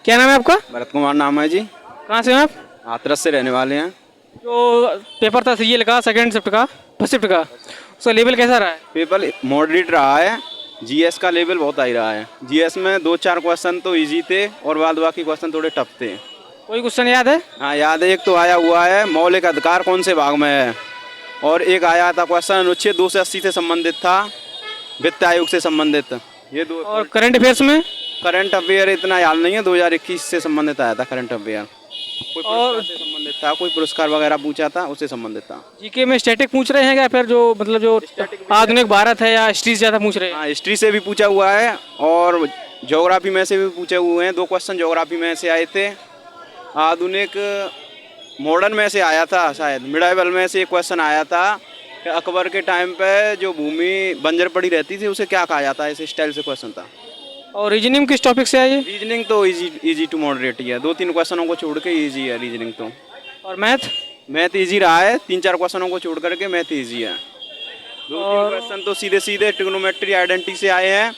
क्या नाम है आपका? भरत कुमार नाम है जी। कहाँ से हैं आप? हाथरस से रहने वाले हैं। जो पेपर था सीजीएल का सेकंड शिफ्ट का, फर्स्ट शिफ्ट का, उसका लेवल कैसा रहा है? पेपर मॉडरेट रहा है। जीएस का लेवल बहुत हाई रहा है। जीएस में 2-4 क्वेश्चन तो इजी थे और बाद बाकी क्वेश्चन थोड़े टफ थे। कोई क्वेश्चन याद है? हाँ याद है, एक तो आया हुआ है मौलिक अधिकार कौन से भाग में है, और एक आया था क्वेश्चन अनुच्छेद 280 से संबंधित था, वित्त आयोग से संबंधित। ये दो। और करंट अफेयर्स में? करंट अफेयर इतना याद नहीं है, 2021 से संबंधित आया था करंट अफेयर। कोई पुरस्कार से संबंधित था, कोई पुरस्कार वगैरह पूछा था, उससे संबंधित था। जीके में स्टैटिक पूछ रहे हैं क्या, फिर जो मतलब जो आधुनिक भारत है या हिस्ट्री से ज़्यादा पूछ रहे हैं? हाँ हिस्ट्री से भी पूछा हुआ है और ज्योग्राफी में से भी पूछे हुए हैं। 2 क्वेश्चन ज्योग्राफी में से आए थे। आधुनिक मॉडर्न में से आया था, शायद मिडाइवल में से एक क्वेश्चन आया था कि अकबर के टाइम पे जो भूमि बंजर पड़ी रहती थी उसे क्या कहा जाता है, इस स्टाइल से क्वेश्चन था। और रीजनिंग किस टॉपिक से है ये? रीजनिंग तो इजी टू मॉडरेट ही है, 2-3 क्वेश्चनों को छोड़ के इजी है रीजनिंग तो। और मैथ? मैथ इजी रहा है, 3-4 क्वेश्चनों को छोड़ करके मैथ इजी है। 2-3 क्वेश्चन तो सीधे सीधे ट्रिग्नोमेट्री आइडेंटिटी से आए हैं।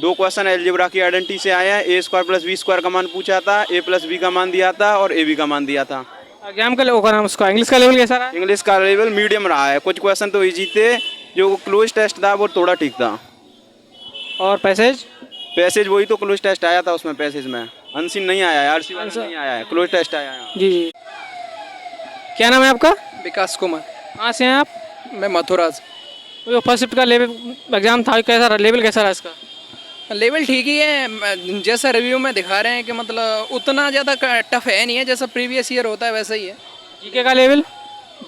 2 क्वेश्चन अलजेब्रा की आइडेंटिटी से आए हैं। a² + b² का मान पूछा था, a + b का मान दिया था और ab का मान दिया था। एग्जाम का होगा नाम उसका, इंग्लिश का लेवल कैसा रहा है? इंग्लिश का लेवल मीडियम रहा है। कुछ क्वेश्चन तो इजी थे, जो क्लोज टेस्ट था वो थोड़ा ठीक था। और पैसेज? पैसेज वही तो क्लोज टेस्ट आया था, उसमें पैसेज में अनसीन नहीं आया है, आरसी वाला नहीं आया है, क्लोज टेस्ट आया है। जी जी। क्या नाम है आपका? विकास कुमार। कहाँ से हैं आप? मैं मथुराज। जो फर्स्ट शिफ्ट का लेवल एग्जाम था कैसा रहा, लेवल कैसा रहा इसका? लेवल ठीक ही है, जैसा रिव्यू में दिखा रहे हैं कि मतलब उतना ज़्यादा टफ है नहीं है, जैसा प्रीवियस ईयर होता है वैसा ही है। जीके का लेवल?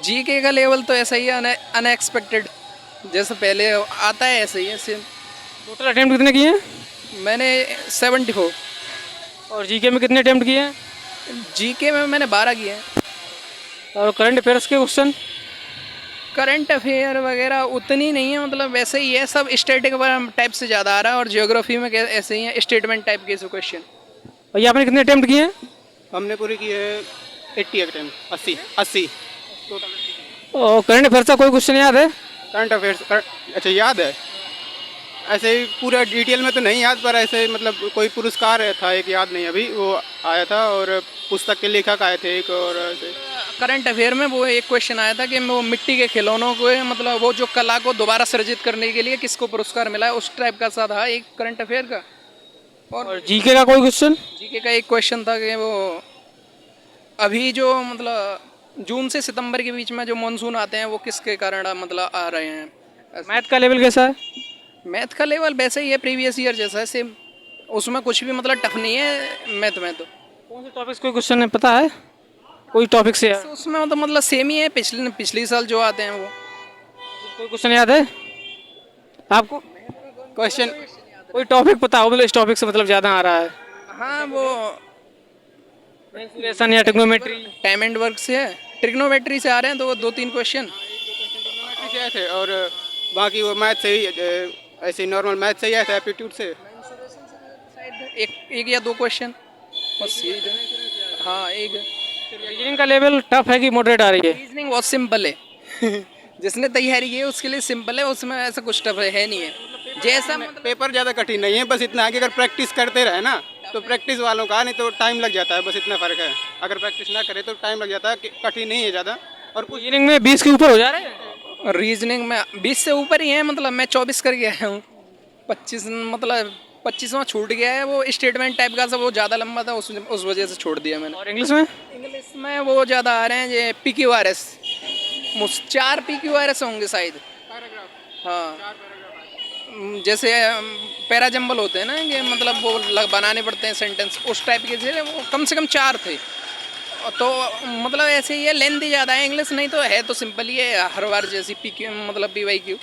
जीके का लेवल तो ऐसा ही है, अनएक्सपेक्टेड, जैसा पहले आता है ऐसा ही है सेम। टोटल अटेम्प्ट कितने किए हैं? मैंने 74। और जीके में कितने अटेम्प्ट किए हैं? जीके में मैंने 12 किए हैं। और करंट अफेयर्स के क्वेश्चन? करंट अफेयर वगैरह उतनी नहीं है, मतलब वैसे ही है, सब स्टैटिक टाइप से ज़्यादा आ रहा है, और जियोग्राफी में ऐसे ही है, स्टेटमेंट टाइप के क्वेश्चन। भैया आपने कितने अटेम्प्ट किए हैं? हमने पूरी की है 80 अटेम्प्ट, 80। और करंट अफेयर्स का कोई क्वेश्चन याद है? करंट अफेयर्स अच्छा याद है, ऐसे ही पूरा डिटेल में तो नहीं याद, पर ऐसे मतलब कोई पुरस्कार था एक, याद नहीं अभी, वो आया था, और पुस्तक के लेखक आए थे एक, और ऐसे करंट अफेयर में वो एक क्वेश्चन आया था कि वो मिट्टी के खिलौनों को, मतलब वो जो कला को दोबारा सृजित करने के लिए किसको पुरस्कार मिला है, उस टाइप का सा था एक करंट अफेयर का। और जीके का कोई क्वेश्चन? जीके का एक क्वेश्चन था कि वो अभी जो मतलब जून से सितंबर के बीच में जो मानसून आते हैं वो किसके कारण मतलब आ रहे हैं। मैथ का लेवल कैसा है? मैथ का लेवल वैसे ही है, प्रीवियस ईयर जैसा है सेम, उसमें कुछ भी मतलब टफ नहीं है मैथ में। तो कौन से टॉपिक्स कोई क्वेश्चन है पता है? कोई टॉपिक से है? तो उसमें तो मतलब सेम ही है, पिछली साल जो आते हैं वो। कोई क्वेश्चन याद है आपको? क्वेश्चन कोई टॉपिक पता हो, मतलब इस टॉपिक से मतलब ज़्यादा आ रहा है? हाँ वो कैलकुलेशन या ट्रिग्नोमेट्री? टाइम एंड वर्क से है, ट्रिग्नोमेट्री से आ रहे हैं, तो वो 2-3 क्वेश्चन से आए थे, और बाकी वो मैथ से ही, ऐसे ही नॉर्मल मैथ से ही आए थे, एप्टीट्यूड से एक या 2 क्वेश्चन बस यही। हाँ एक। रीजनिंग का लेवल टफ है कि मॉडरेट आ रही है? रीजनिंग बहुत सिंपल है जिसने तैयारी की है उसके लिए सिंपल है, उसमें ऐसा कुछ टफ है नहीं है। जैसा मतलब पेपर ज़्यादा कठिन नहीं है, बस इतना है कि अगर प्रैक्टिस करते रहे ना तो प्रैक्टिस वालों का, नहीं तो टाइम लग जाता है, बस इतना फ़र्क है। अगर प्रैक्टिस ना करे तो टाइम लग जाता है, कठिन नहीं है ज़्यादा। और कुछ रीजनिंग में 20 के ऊपर हो जा रहे हैं? रीजनिंग में 20 से ऊपर ही है, मतलब मैं 24 करके आया हूँ। 25 मतलब 25वां छूट गया है, वो स्टेटमेंट टाइप का, सब वो ज़्यादा लंबा था, उस वजह से छोड़ दिया मैंने। और इंग्लिश में? इंग्लिश में वो ज़्यादा आ रहे हैं, ये PQRS, 4 PQRS होंगे शायद। हाँ जैसे पैराजम्बल होते हैं ना, कि मतलब वो बनाने पड़ते हैं सेंटेंस, उस टाइप के थे वो, कम से कम 4 थे। तो मतलब ऐसे ही है, लेंथ ही ज़्यादा है इंग्लिश, नहीं तो है तो सिंपल ही है हर बार जैसी PQ मतलब PYQ।